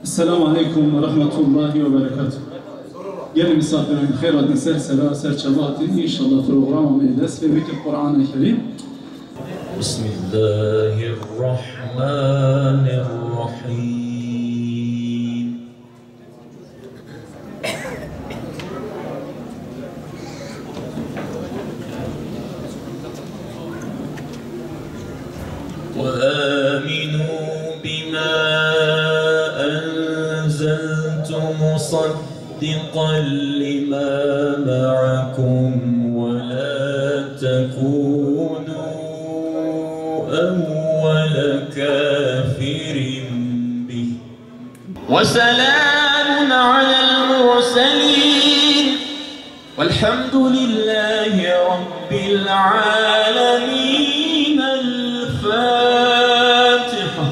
Esselamu Aleyküm ve Rahmetullahi ve Berekatuhu. Gelin misafirin hayratın serçelatı inşallah programı meydes ve vekil Kur'an-ı Kerim. Bismillahirrahmanirrahim. وآمنوا بما أنزلت مصدقا لما معكم ولا تكونوا أول كافر به وسلام على المرسلين والحمد لله رب العالمين. الفاتحة.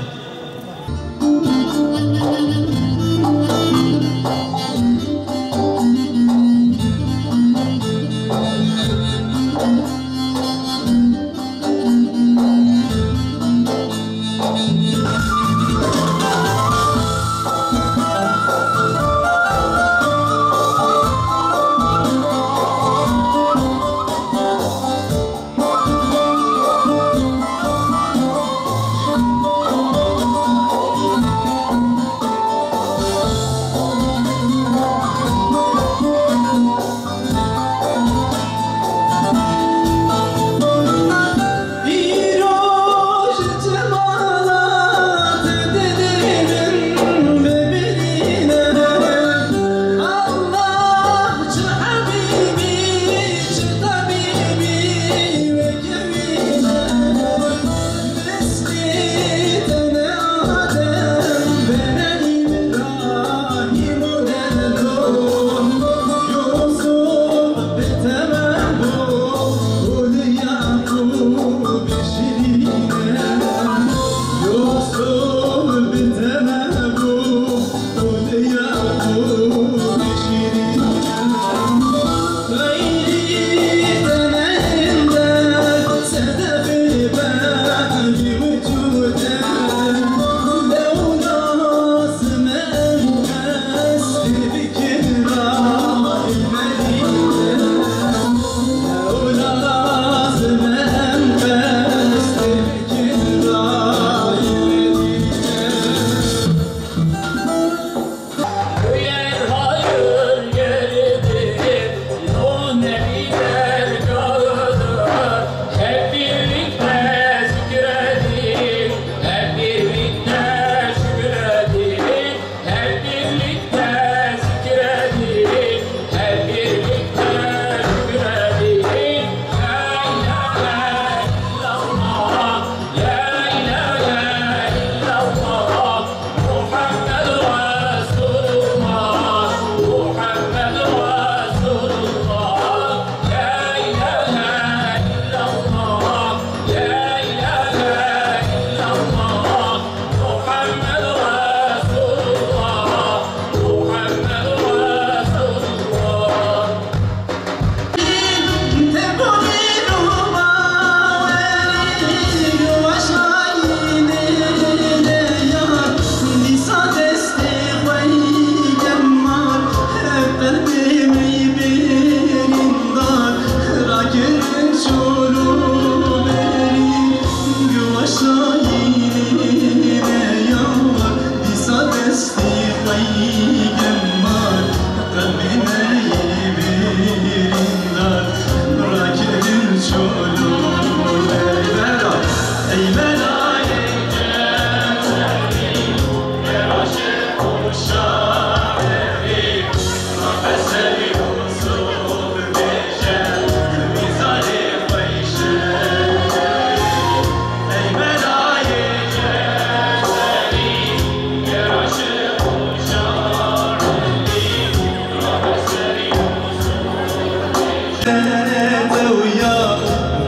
ويا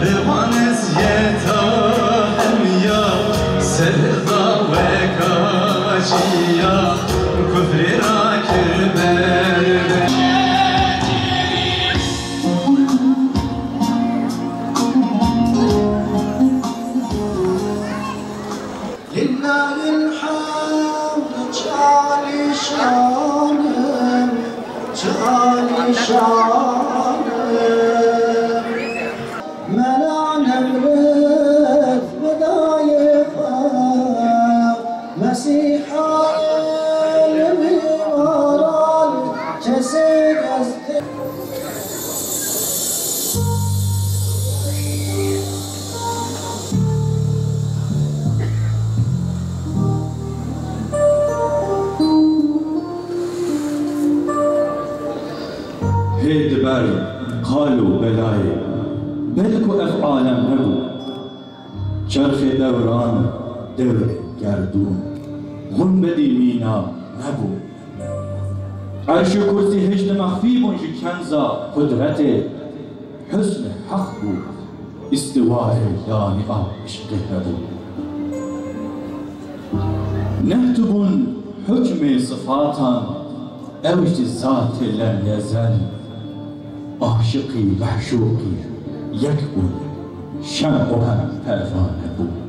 بوانس يتا هم هیدبر قال و بلای بلک و افعالم نبود چرخ دوران دور گردون غنبدی مینا نبود عرش و کرسی هجد مخفی بونج کنزا قدرت حسن حق بود استواء یعنی عشق نبود نهتبون حکم صفاتان اوج ذات لم يزل عاشقی معشوقی یک بود شمع و هم پروانه بود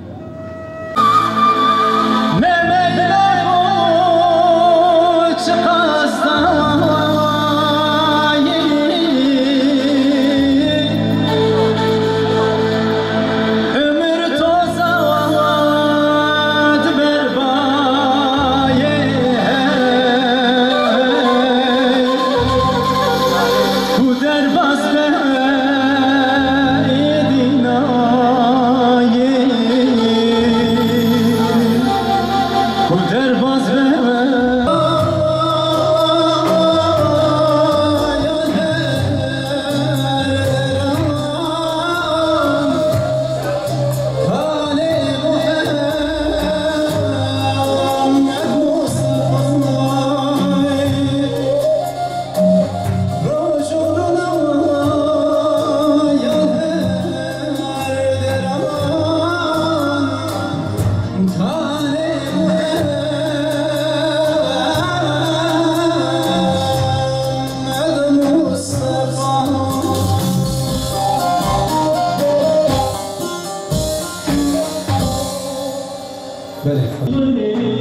misafirlerin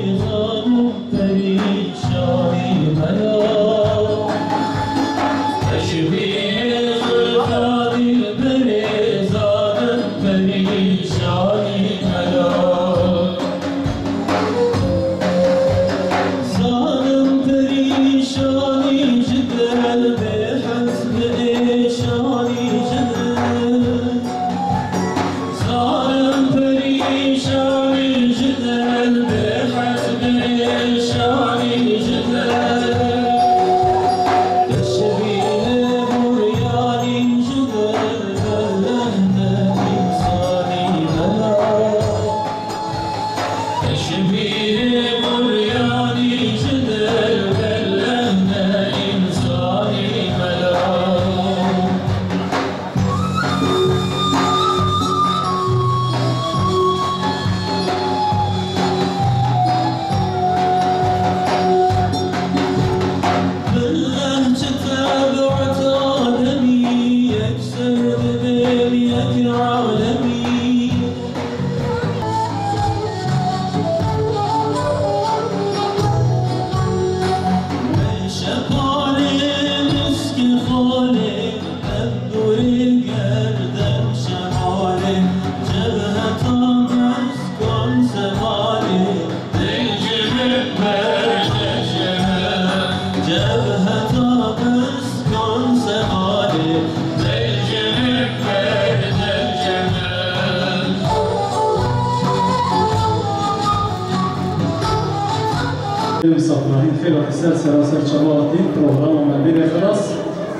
خير eser seraser çabaati programı bir خلاص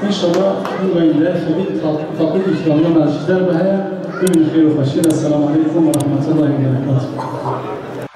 inşallah bu bölümde tatlı ikramlı meclisler ve bugün خير وخير. Esselamu Aleyküm ve Rahmetullahi ve Berekatuhu.